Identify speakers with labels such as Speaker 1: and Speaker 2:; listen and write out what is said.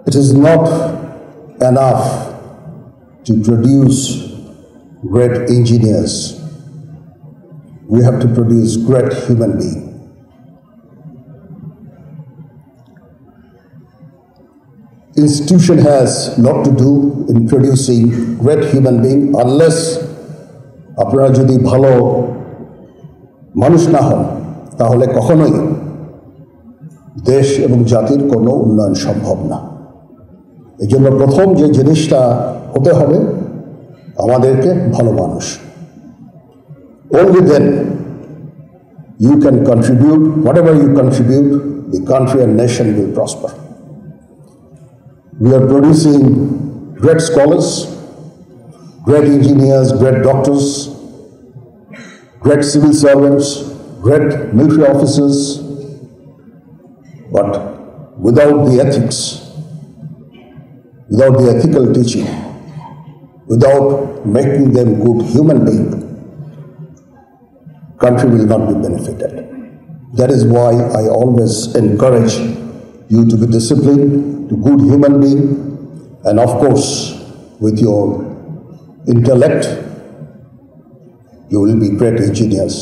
Speaker 1: It is not enough to produce great engineers. We have to produce great human beings. Institution has lot to do in producing great human being unless আপনারা যদি ভালো মানুষ না হন তাহলে কখনোই দেশ এবং জাতির কোনো উন্নয়ন সম্ভব না। এজন্য প্রথম যে জিনিসটা হতে হবে আমাদেরকে ভালো মানুষ। Only then you can contribute, whatever you contribute, the country and nation will prosper. We are producing great scholars, great engineers, great doctors, great civil servants, great military officers, but without the ethics, without the ethical teaching, without making them good human beings, country will not be benefited. That is why I always encourage you to be disciplined, to good human being, and of course, with your intellect, you will be great engineers.